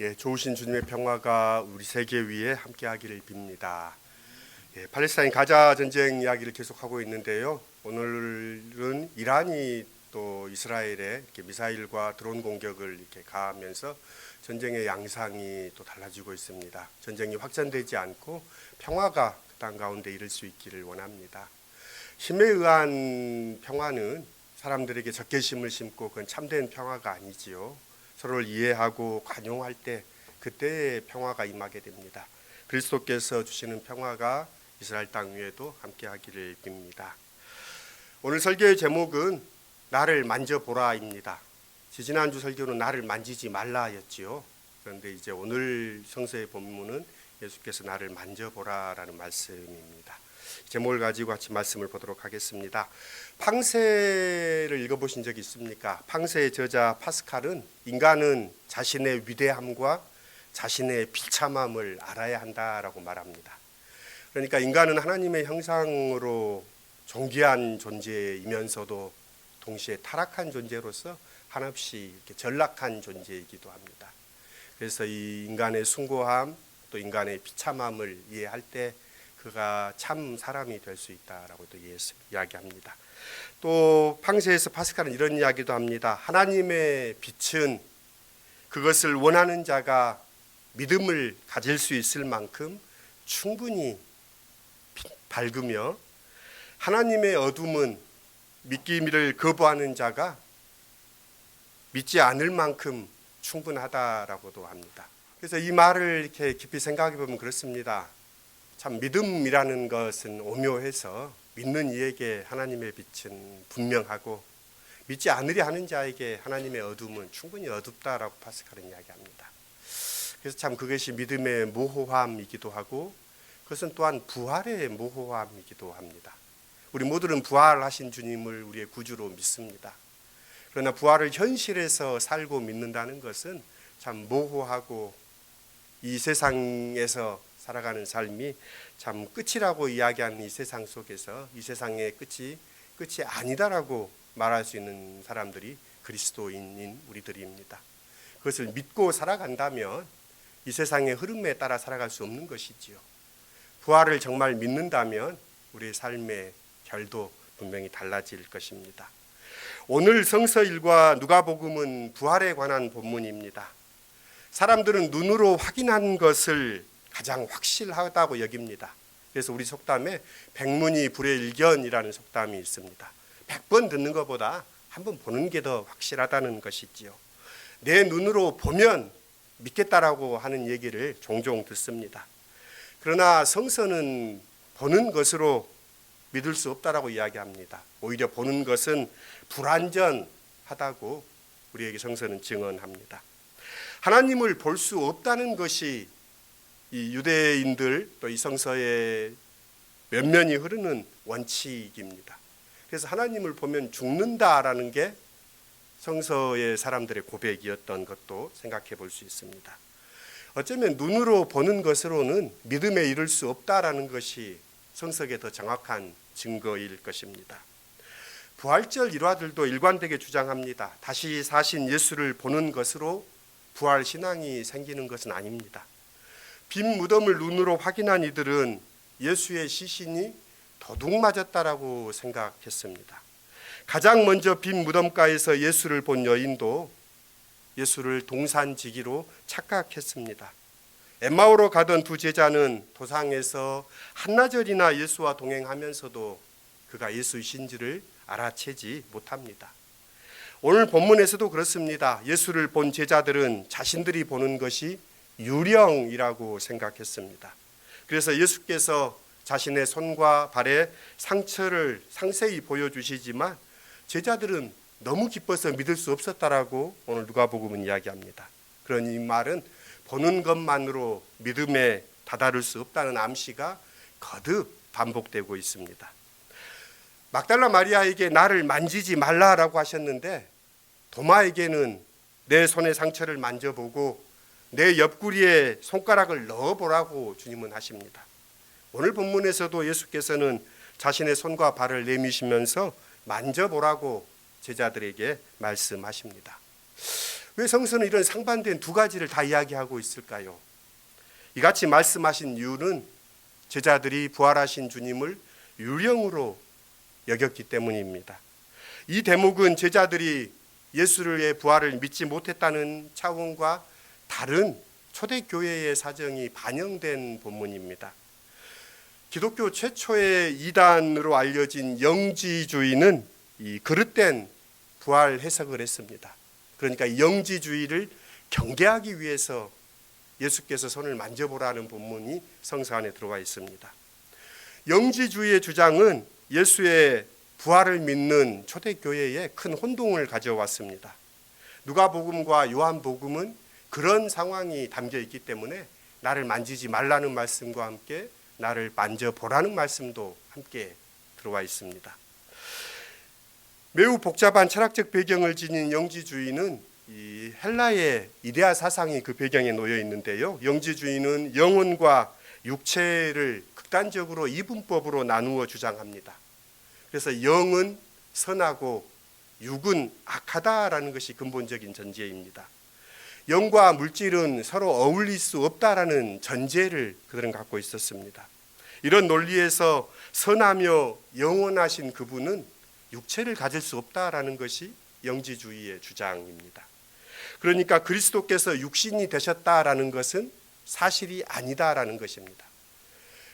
좋으신 주님의 평화가 우리 세계 위에 함께하기를 빕니다. 팔레스타인 가자 전쟁 이야기를 계속하고 있는데요. 오늘은 이란이 또 이스라엘에 이렇게 미사일과 드론 공격을 이렇게 가하면서 전쟁의 양상이 또 달라지고 있습니다. 전쟁이 확전되지 않고 평화가 그 땅 가운데 이룰 수 있기를 원합니다. 힘에 의한 평화는 사람들에게 적개심을 심고 그건 참된 평화가 아니지요. 서로를 이해하고 관용할 때 그때의 평화가 임하게 됩니다. 그리스도께서 주시는 평화가 이스라엘 땅 위에도 함께하기를 빕니다. 오늘 설교의 제목은 나를 만져보라입니다. 지지난주 설교는 나를 만지지 말라였지요. 그런데 이제 오늘 성서의 본문은 예수께서 나를 만져보라라는 말씀입니다. 제목을 가지고 같이 말씀을 보도록 하겠습니다. 팡세를 읽어보신 적이 있습니까? 팡세의 저자 파스칼은 인간은 자신의 위대함과 자신의 비참함을 알아야 한다라고 말합니다. 그러니까 인간은 하나님의 형상으로 존귀한 존재이면서도 동시에 타락한 존재로서 한없이 이렇게 전락한 존재이기도 합니다. 그래서 이 인간의 숭고함 또 인간의 비참함을 이해할 때 그가 참 사람이 될 수 있다라고도 이야기합니다. 또 팡세에서 파스칼은 이런 이야기도 합니다. 하나님의 빛은 그것을 원하는 자가 믿음을 가질 수 있을 만큼 충분히 밝으며 하나님의 어둠은 믿기를 거부하는 자가 믿지 않을 만큼 충분하다라고도 합니다. 그래서 이 말을 이렇게 깊이 생각해 보면 그렇습니다. 참 믿음이라는 것은 오묘해서 믿는 이에게 하나님의 빛은 분명하고 믿지 않으려 하는 자에게 하나님의 어둠은 충분히 어둡다라고 파스칼은 이야기합니다. 그래서 참 그것이 믿음의 모호함이기도 하고 그것은 또한 부활의 모호함이기도 합니다. 우리 모두는 부활하신 주님을 우리의 구주로 믿습니다. 그러나 부활을 현실에서 살고 믿는다는 것은 참 모호하고 이 세상에서 살아가는 삶이 참 끝이라고 이야기하는 이 세상 속에서 이 세상의 끝이 아니다라고 말할 수 있는 사람들이 그리스도인인 우리들입니다. 그것을 믿고 살아간다면 이 세상의 흐름에 따라 살아갈 수 없는 것이지요. 부활을 정말 믿는다면 우리의 삶의 결도 분명히 달라질 것입니다. 오늘 성서일과 누가복음은 부활에 관한 본문입니다. 사람들은 눈으로 확인한 것을 가장 확실하다고 여깁니다. 그래서 우리 속담에 백문이 불여일견이라는 속담이 있습니다. 100번 듣는 것보다 한 번 보는 게 더 확실하다는 것이지요. 내 눈으로 보면 믿겠다라고 하는 얘기를 종종 듣습니다. 그러나 성서는 보는 것으로 믿을 수 없다라고 이야기합니다. 오히려 보는 것은 불완전하다고 우리에게 성서는 증언합니다. 하나님을 볼 수 없다는 것이 이 유대인들 또 이 성서의 면면이 흐르는 원칙입니다. 그래서 하나님을 보면 죽는다라는 게 성서의 사람들의 고백이었던 것도 생각해 볼 수 있습니다. 어쩌면 눈으로 보는 것으로는 믿음에 이를 수 없다라는 것이 성서의 더 정확한 증거일 것입니다. 부활절 일화들도 일관되게 주장합니다. 다시 사신 예수를 보는 것으로 부활 신앙이 생기는 것은 아닙니다. 빈 무덤을 눈으로 확인한 이들은 예수의 시신이 도둑 맞았다라고 생각했습니다. 가장 먼저 빈 무덤가에서 예수를 본 여인도 예수를 동산지기로 착각했습니다. 엠마오로 가던 두 제자는 도상에서 한나절이나 예수와 동행하면서도 그가 예수이신지를 알아채지 못합니다. 오늘 본문에서도 그렇습니다. 예수를 본 제자들은 자신들이 보는 것이 유령이라고 생각했습니다. 그래서 예수께서 자신의 손과 발에 상처를 상세히 보여주시지만 제자들은 너무 기뻐서 믿을 수 없었다라고 오늘 누가복음은 이야기합니다. 그러니 이 말은 보는 것만으로 믿음에 다다를 수 없다는 암시가 거듭 반복되고 있습니다. 막달라 마리아에게 나를 만지지 말라라고 하셨는데 도마에게는 내 손의 상처를 만져보고 내 옆구리에 손가락을 넣어보라고 주님은 하십니다. 오늘 본문에서도 예수께서는 자신의 손과 발을 내미시면서 만져보라고 제자들에게 말씀하십니다. 왜 성서는 이런 상반된 두 가지를 다 이야기하고 있을까요? 이같이 말씀하신 이유는 제자들이 부활하신 주님을 유령으로 여겼기 때문입니다. 이 대목은 제자들이 예수의 부활을 믿지 못했다는 차원과 다른 초대교회의 사정이 반영된 본문입니다. 기독교 최초의 이단으로 알려진 영지주의는 이 그릇된 부활 해석을 했습니다. 그러니까 영지주의를 경계하기 위해서 예수께서 손을 만져보라는 본문이 성서 안에 들어와 있습니다. 영지주의의 주장은 예수의 부활을 믿는 초대교회에 큰 혼동을 가져왔습니다. 누가복음과 요한복음은 그런 상황이 담겨 있기 때문에 나를 만지지 말라는 말씀과 함께 나를 만져보라는 말씀도 함께 들어와 있습니다. 매우 복잡한 철학적 배경을 지닌 영지주의는 이 헬라의 이데아 사상이 그 배경에 놓여 있는데요. 영지주의는 영혼과 육체를 극단적으로 이분법으로 나누어 주장합니다. 그래서 영은 선하고 육은 악하다라는 것이 근본적인 전제입니다. 영과 물질은 서로 어울릴 수 없다라는 전제를 그들은 갖고 있었습니다. 이런 논리에서 선하며 영원하신 그분은 육체를 가질 수 없다라는 것이 영지주의의 주장입니다. 그러니까 그리스도께서 육신이 되셨다라는 것은 사실이 아니다라는 것입니다.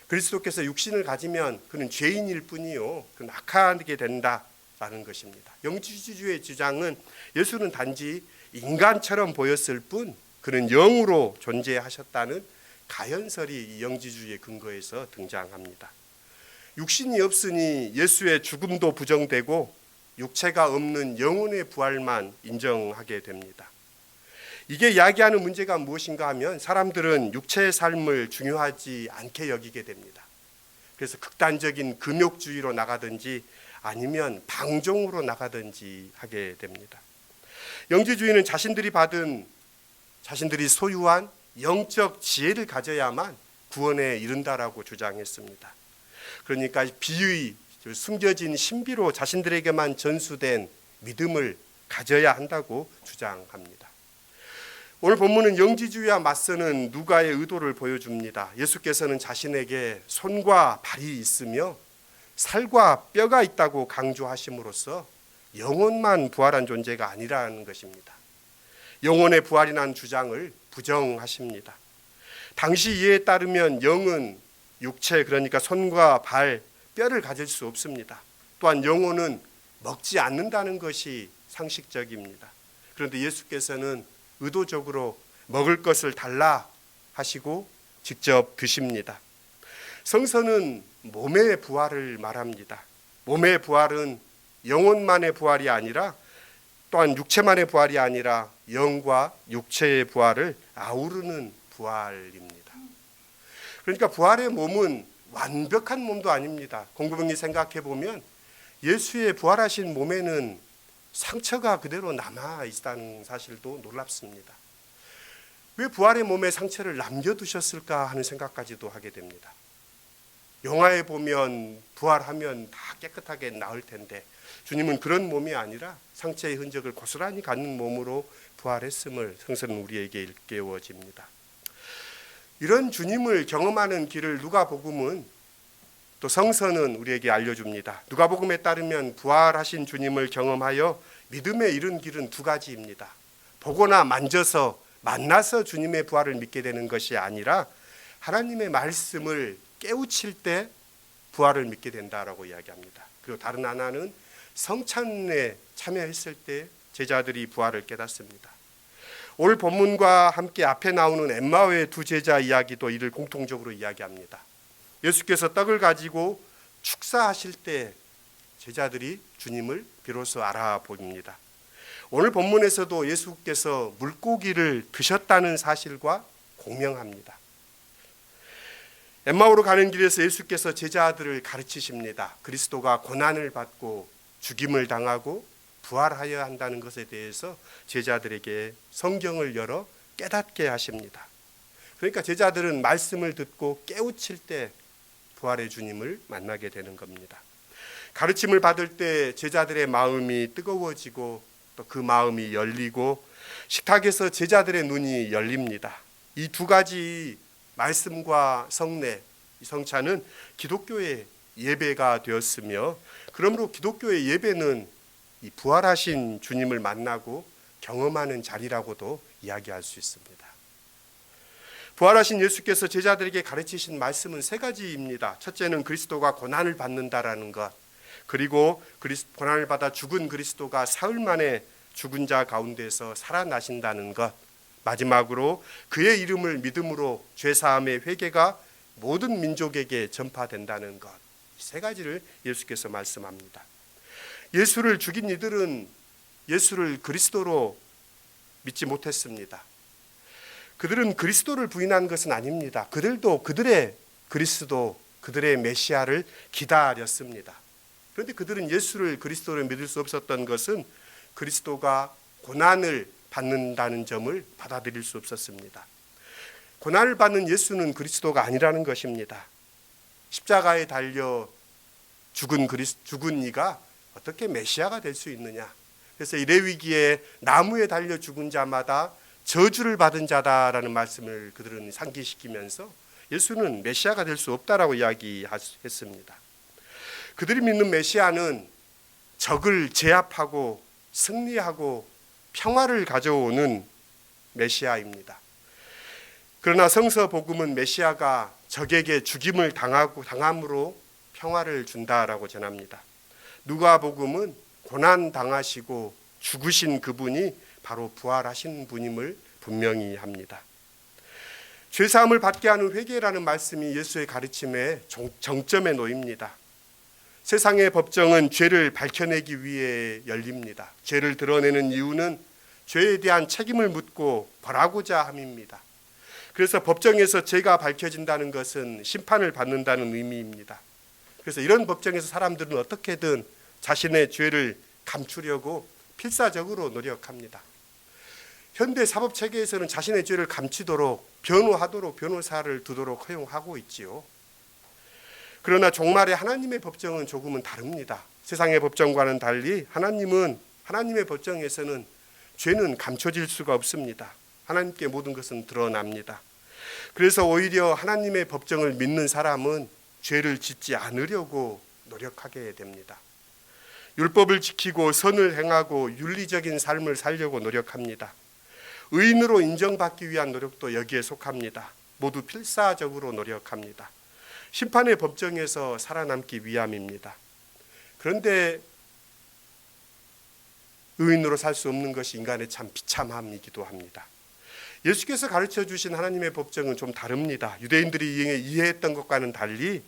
그리스도께서 육신을 가지면 그는 죄인일 뿐이요, 그는 악하게 된다라는 것입니다. 영지주의의 주장은 예수는 단지 인간처럼 보였을 뿐 그는 영으로 존재하셨다는 가연설이 이 영지주의의 근거에서 등장합니다. 육신이 없으니 예수의 죽음도 부정되고 육체가 없는 영혼의 부활만 인정하게 됩니다. 이게 이야기하는 문제가 무엇인가 하면 사람들은 육체의 삶을 중요하지 않게 여기게 됩니다. 그래서 극단적인 금욕주의로 나가든지 아니면 방종으로 나가든지 하게 됩니다. 영지주의는 자신들이 소유한 영적 지혜를 가져야만 구원에 이른다라고 주장했습니다. 그러니까 비의, 숨겨진 신비로 자신들에게만 전수된 믿음을 가져야 한다고 주장합니다. 오늘 본문은 영지주의와 맞서는 누가의 의도를 보여줍니다. 예수께서는 자신에게 손과 발이 있으며 살과 뼈가 있다고 강조하심으로써 영혼만 부활한 존재가 아니라는 것입니다. 영혼의 부활이라는 주장을 부정하십니다. 당시 이해에 따르면 영은 육체, 그러니까 손과 발, 뼈를 가질 수 없습니다. 또한 영혼은 먹지 않는다는 것이 상식적입니다. 그런데 예수께서는 의도적으로 먹을 것을 달라 하시고 직접 드십니다. 성서는 몸의 부활을 말합니다. 몸의 부활은 영혼만의 부활이 아니라 또한 육체만의 부활이 아니라 영과 육체의 부활을 아우르는 부활입니다. 그러니까 부활의 몸은 완벽한 몸도 아닙니다. 공부병이 생각해 보면 예수의 부활하신 몸에는 상처가 그대로 남아 있다는 사실도 놀랍습니다. 왜 부활의 몸에 상처를 남겨두셨을까 하는 생각까지도 하게 됩니다. 영화에 보면 부활하면 다 깨끗하게 나을 텐데 주님은 그런 몸이 아니라 상처의 흔적을 고스란히 갖는 몸으로 부활했음을 성서는 우리에게 일깨워집니다. 이런 주님을 경험하는 길을 누가복음은 또 성서는 우리에게 알려줍니다. 누가복음에 따르면 부활하신 주님을 경험하여 믿음에 이른 길은 두 가지입니다. 보거나 만져서 만나서 주님의 부활을 믿게 되는 것이 아니라 하나님의 말씀을 깨우칠 때 부활을 믿게 된다라고 이야기합니다. 그리고 다른 하나는 성찬에 참여했을 때 제자들이 부활을 깨닫습니다. 오늘 본문과 함께 앞에 나오는 엠마오의 두 제자 이야기도 이를 공통적으로 이야기합니다. 예수께서 떡을 가지고 축사하실 때 제자들이 주님을 비로소 알아봅니다. 오늘 본문에서도 예수께서 물고기를 드셨다는 사실과 공명합니다. 엠마오로 가는 길에서 예수께서 제자들을 가르치십니다. 그리스도가 고난을 받고 죽임을 당하고 부활하여야 한다는 것에 대해서 제자들에게 성경을 열어 깨닫게 하십니다. 그러니까 제자들은 말씀을 듣고 깨우칠 때 부활의 주님을 만나게 되는 겁니다. 가르침을 받을 때 제자들의 마음이 뜨거워지고 또 그 마음이 열리고 식탁에서 제자들의 눈이 열립니다. 이 두 가지 말씀과 성례, 성찬은 기독교의 예배가 되었으며, 그러므로 기독교의 예배는 이 부활하신 주님을 만나고 경험하는 자리라고도 이야기할 수 있습니다. 부활하신 예수께서 제자들에게 가르치신 말씀은 세 가지입니다. 첫째는 그리스도가 고난을 받는다라는 것, 그리고 고난을 받아 죽은 그리스도가 사흘 만에 죽은 자 가운데서 살아나신다는 것, 마지막으로 그의 이름을 믿음으로 죄사함의 회개가 모든 민족에게 전파된다는 것, 이 세 가지를 예수께서 말씀합니다. 예수를 죽인 이들은 예수를 그리스도로 믿지 못했습니다. 그들은 그리스도를 부인한 것은 아닙니다. 그들도 그들의 그리스도, 그들의 메시아를 기다렸습니다. 그런데 그들은 예수를 그리스도로 믿을 수 없었던 것은 그리스도가 고난을 받는다는 점을 받아들일 수 없었습니다. 고난을 받는 예수는 그리스도가 아니라는 것입니다. 십자가에 달려 죽은 이가 어떻게 메시아가 될 수 있느냐. 그래서 이 레위기에 나무에 달려 죽은 자마다 저주를 받은 자다라는 말씀을 그들은 상기시키면서 예수는 메시아가 될 수 없다라고 이야기했습니다. 그들이 믿는 메시아는 적을 제압하고 승리하고 평화를 가져오는 메시아입니다. 그러나 성서 복음은 메시아가 적에게 죽임을 당함으로 평화를 준다라고 전합니다. 누가 복음은 고난 당하시고 죽으신 그분이 바로 부활하신 분임을 분명히 합니다. 죄사함을 받게 하는 회개라는 말씀이 예수의 가르침의 정점에 놓입니다. 세상의 법정은 죄를 밝혀내기 위해 열립니다. 죄를 드러내는 이유는 죄에 대한 책임을 묻고 벌하고자 함입니다. 그래서 법정에서 죄가 밝혀진다는 것은 심판을 받는다는 의미입니다. 그래서 이런 법정에서 사람들은 어떻게든 자신의 죄를 감추려고 필사적으로 노력합니다. 현대 사법 체계에서는 자신의 죄를 감추도록 변호하도록 변호사를 두도록 허용하고 있지요. 그러나 종말의 하나님의 법정은 조금은 다릅니다. 세상의 법정과는 달리 하나님의 법정에서는 죄는 감춰질 수가 없습니다. 하나님께 모든 것은 드러납니다. 그래서 오히려 하나님의 법정을 믿는 사람은 죄를 짓지 않으려고 노력하게 됩니다. 율법을 지키고 선을 행하고 윤리적인 삶을 살려고 노력합니다. 의인으로 인정받기 위한 노력도 여기에 속합니다. 모두 필사적으로 노력합니다. 심판의 법정에서 살아남기 위함입니다. 그런데 의인으로 살 수 없는 것이 인간의 참 비참함이기도 합니다. 예수께서 가르쳐 주신 하나님의 법정은 좀 다릅니다. 유대인들이 이해했던 것과는 달리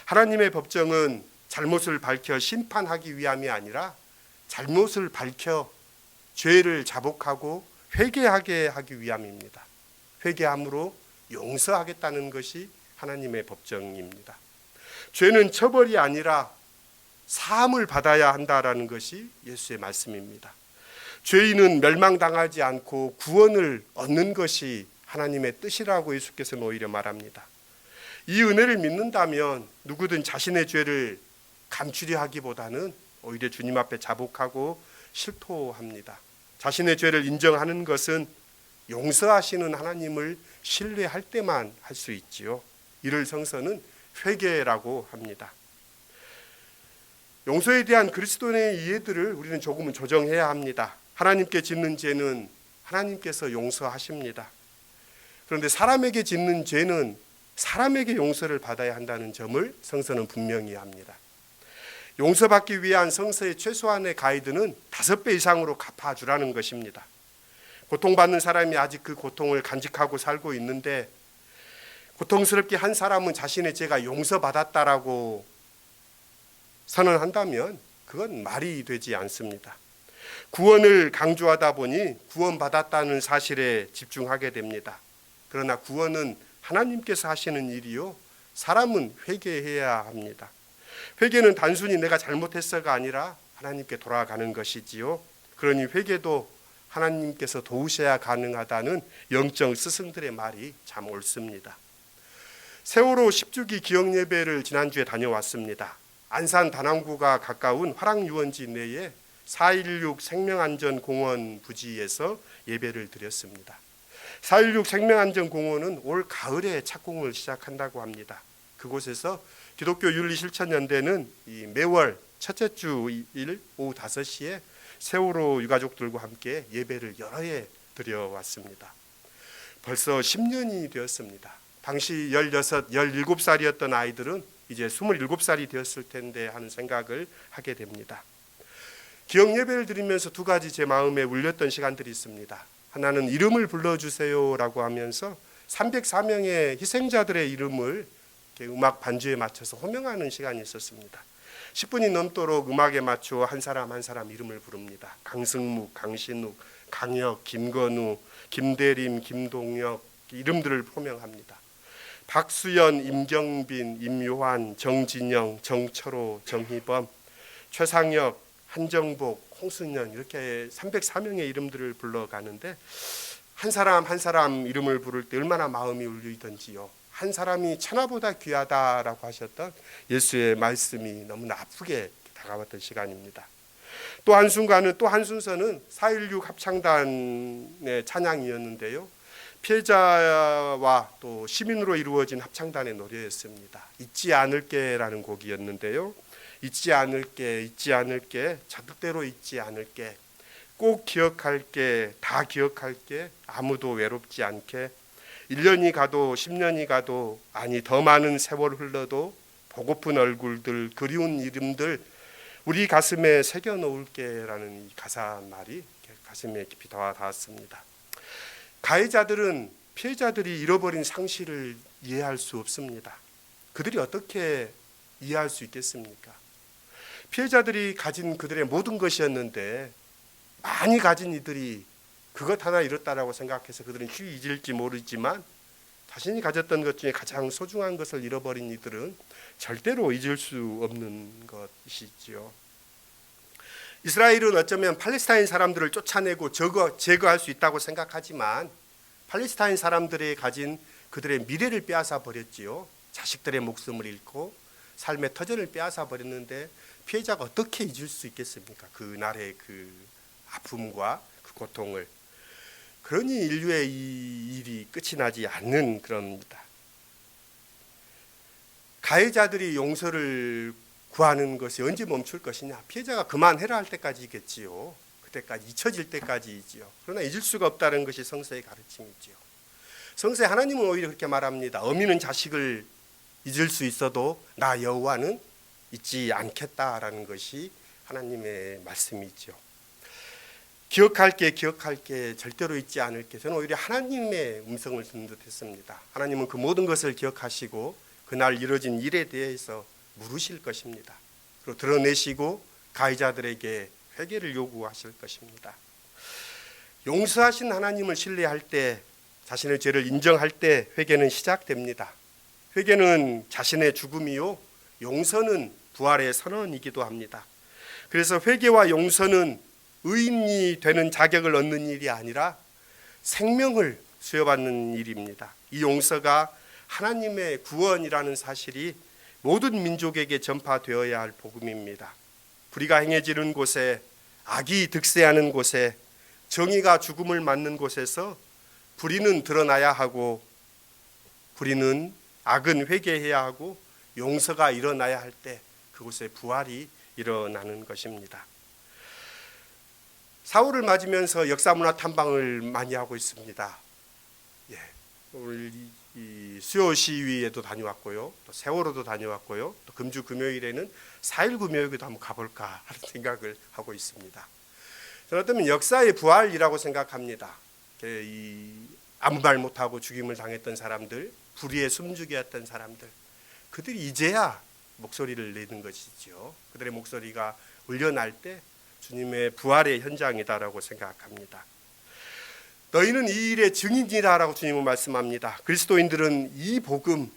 하나님의 법정은 잘못을 밝혀 심판하기 위함이 아니라 잘못을 밝혀 죄를 자복하고 회개하게 하기 위함입니다. 회개함으로 용서하겠다는 것이 하나님의 법정입니다. 죄는 처벌이 아니라 사함을 받아야 한다라는 것이 예수의 말씀입니다. 죄인은 멸망당하지 않고 구원을 얻는 것이 하나님의 뜻이라고 예수께서는 오히려 말합니다. 이 은혜를 믿는다면 누구든 자신의 죄를 감추려 하기보다는 오히려 주님 앞에 자복하고 실토합니다. 자신의 죄를 인정하는 것은 용서하시는 하나님을 신뢰할 때만 할 수 있지요. 이를 성서는 회개라고 합니다. 용서에 대한 그리스도의 이해들을 우리는 조금은 조정해야 합니다. 하나님께 짓는 죄는 하나님께서 용서하십니다. 그런데 사람에게 짓는 죄는 사람에게 용서를 받아야 한다는 점을 성서는 분명히 합니다. 용서받기 위한 성서의 최소한의 가이드는 5배 이상으로 갚아주라는 것입니다. 고통받는 사람이 아직 그 고통을 간직하고 살고 있는데 고통스럽게 한 사람은 자신의 죄가 용서받았다라고 선언한다면 그건 말이 되지 않습니다. 구원을 강조하다 보니 구원받았다는 사실에 집중하게 됩니다. 그러나 구원은 하나님께서 하시는 일이요, 사람은 회개해야 합니다. 회개는 단순히 내가 잘못했어가 아니라 하나님께 돌아가는 것이지요. 그러니 회개도 하나님께서 도우셔야 가능하다는 영적 스승들의 말이 참 옳습니다. 세월호 10주기 기억예배를 지난주에 다녀왔습니다. 안산 단항구가 가까운 화랑유원지 내에 4.16 생명안전공원 부지에서 예배를 드렸습니다. 4.16 생명안전공원은 올 가을에 착공을 시작한다고 합니다. 그곳에서 기독교 윤리실천연대는 이 매월 첫째 주일 오후 5시에 세월호 유가족들과 함께 예배를 여러 해 드려왔습니다. 벌써 10년이 되었습니다. 당시 16, 17살이었던 아이들은 이제 27살이 되었을 텐데 하는 생각을 하게 됩니다. 기억 예배를 드리면서 두 가지 제 마음에 울렸던 시간들이 있습니다. 하나는 이름을 불러주세요라고 하면서 304명의 희생자들의 이름을 음악 반주에 맞춰서 호명하는 시간이 있었습니다. 10분이 넘도록 음악에 맞추어 한 사람 한 사람 이름을 부릅니다. 강승묵, 강신욱, 강혁, 김건우, 김대림, 김동혁 이름들을 호명합니다. 박수연, 임경빈, 임요환, 정진영, 정철호, 정희범, 최상혁, 한정복, 홍순현 이렇게 304명의 이름들을 불러가는데 한 사람 한 사람 이름을 부를 때 얼마나 마음이 울리던지요. 한 사람이 천하보다 귀하다라고 하셨던 예수의 말씀이 너무 아프게 다가왔던 시간입니다. 또 한순간은 또 한 순서는 4.16 합창단의 찬양이었는데요. 피해자와 또 시민으로 이루어진 합창단의 노래였습니다. 잊지 않을게라는 곡이었는데요. 잊지 않을게, 잊지 않을게, 절대로 잊지 않을게, 꼭 기억할게, 다 기억할게, 아무도 외롭지 않게, 1년이 가도 10년이 가도 아니 더 많은 세월 흘러도 보고픈 얼굴들, 그리운 이름들 우리 가슴에 새겨놓을게라는 이 가사 말이 가슴에 깊이 닿았습니다. 가해자들은 피해자들이 잃어버린 상실을 이해할 수 없습니다. 그들이 어떻게 이해할 수 있겠습니까? 피해자들이 가진 그들의 모든 것이었는데 많이 가진 이들이 그것 하나 잃었다라고 생각해서 그들은 쉬이 잊을지 모르지만 자신이 가졌던 것 중에 가장 소중한 것을 잃어버린 이들은 절대로 잊을 수 없는 것이지요. 이스라엘은 어쩌면 팔레스타인 사람들을 쫓아내고 제거할 수 있다고 생각하지만 팔레스타인 사람들이 가진 그들의 미래를 빼앗아 버렸지요. 자식들의 목숨을 잃고 삶의 터전을 빼앗아 버렸는데 피해자가 어떻게 잊을 수 있겠습니까? 그날의 그 아픔과 그 고통을. 그러니 인류의 이 일이 끝이 나지 않는 그럽니다. 가해자들이 용서를 구하는 것이 언제 멈출 것이냐? 피해자가 그만해라 할 때까지겠지요. 그때까지 잊혀질 때까지이지요. 그러나 잊을 수가 없다는 것이 성서의 가르침이지요. 성서에 하나님은 오히려 그렇게 말합니다. 어미는 자식을 잊을 수 있어도 나 여호와는 잊지 않겠다라는 것이 하나님의 말씀이지요. 기억할게, 기억할게, 절대로 잊지 않을게. 저는 오히려 하나님의 음성을 듣는 듯했습니다. 하나님은 그 모든 것을 기억하시고 그날 이루어진 일에 대해서 물으실 것입니다. 그리고 드러내시고 가해자들에게 회개를 요구하실 것입니다. 용서하신 하나님을 신뢰할 때, 자신의 죄를 인정할 때 회개는 시작됩니다. 회개는 자신의 죽음이요, 용서는 부활의 선언이기도 합니다. 그래서 회개와 용서는 의인이 되는 자격을 얻는 일이 아니라 생명을 수여받는 일입니다. 이 용서가 하나님의 구원이라는 사실이 모든 민족에게 전파되어야 할 복음입니다. 불의가 행해지는 곳에, 악이 득세하는 곳에, 정의가 죽음을 맞는 곳에서 불의는 드러나야 하고, 악은 회개해야 하고, 용서가 일어나야 할 때 그곳에 부활이 일어나는 것입니다. 사울을 맞으면서 역사문화 탐방을 많이 하고 있습니다. 오늘 이 수요 시위에도 다녀왔고요, 또 세월호도 다녀왔고요, 또 금주 금요일에는 4.19 묘역에도 한번 가볼까 하는 생각을 하고 있습니다. 저는 어쩌면 역사의 부활이라고 생각합니다. 아무 말 못하고 죽임을 당했던 사람들, 불의의 숨죽이었던 사람들, 그들이 이제야 목소리를 내는 것이죠. 그들의 목소리가 울려날 때 주님의 부활의 현장이다라고 생각합니다. 너희는 이 일의 증인이다라고 주님은 말씀합니다. 그리스도인들은 이 복음,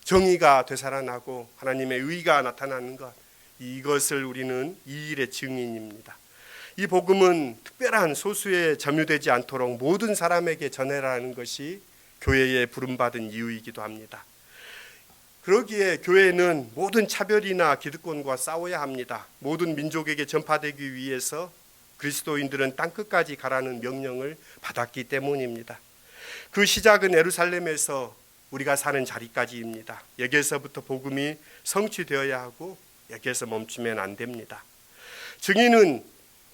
정의가 되살아나고 하나님의 의가 나타나는 것, 이것을 우리는 이 일의 증인입니다. 이 복음은 특별한 소수에 점유되지 않도록 모든 사람에게 전해라는 것이 교회에 부름받은 이유이기도 합니다. 그러기에 교회는 모든 차별이나 기득권과 싸워야 합니다. 모든 민족에게 전파되기 위해서 그리스도인들은 땅끝까지 가라는 명령을 받았기 때문입니다. 그 시작은 예루살렘에서 우리가 사는 자리까지입니다. 여기에서부터 복음이 성취되어야 하고 여기에서 멈추면 안 됩니다. 증인은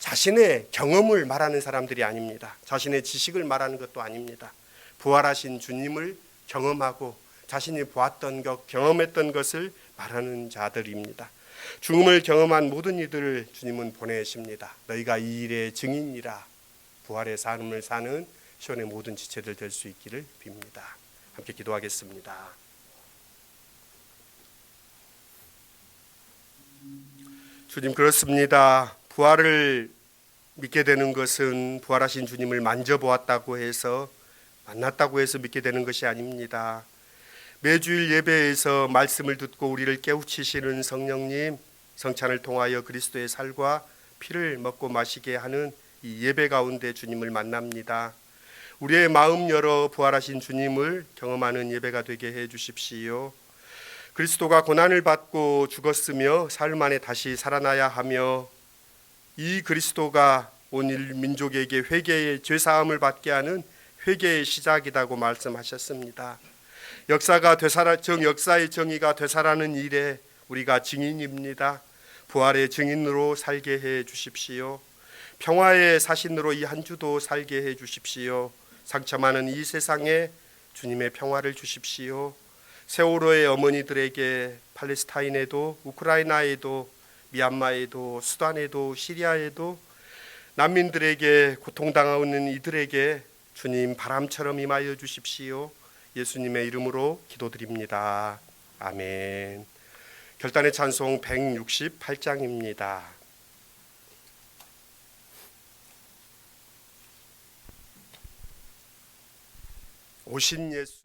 자신의 경험을 말하는 사람들이 아닙니다. 자신의 지식을 말하는 것도 아닙니다. 부활하신 주님을 경험하고 자신이 보았던 것, 경험했던 것을 말하는 자들입니다. 죽음을 경험한 모든 이들을 주님은 보내십니다. 너희가 이 일의 증인이라. 부활의 삶을 사는 시온의 모든 지체들 될 수 있기를 빕니다. 함께 기도하겠습니다. 주님, 그렇습니다. 부활을 믿게 되는 것은 부활하신 주님을 만져보았다고 해서, 만났다고 해서 믿게 되는 것이 아닙니다. 매주일 예배에서 말씀을 듣고 우리를 깨우치시는 성령님, 성찬을 통하여 그리스도의 살과 피를 먹고 마시게 하는 이 예배 가운데 주님을 만납니다. 우리의 마음 열어 부활하신 주님을 경험하는 예배가 되게 해 주십시오. 그리스도가 고난을 받고 죽었으며 사흘 만에 다시 살아나야 하며 이 그리스도가 온 민족에게 회개의 죄사함을 받게 하는 회개의 시작이라고 말씀하셨습니다. 역사의 정의가 되살아나는 일에 우리가 증인입니다. 부활의 증인으로 살게 해 주십시오. 평화의 사신으로 이 한 주도 살게 해 주십시오. 상처 많은 이 세상에 주님의 평화를 주십시오. 세월호의 어머니들에게 팔레스타인에도 우크라이나에도 미얀마에도 수단에도 시리아에도 난민들에게 고통당하는 이들에게 주님 바람처럼 임하여 주십시오. 예수님의 이름으로 기도드립니다. 아멘. 결단의 찬송 168장입니다. 오신 예수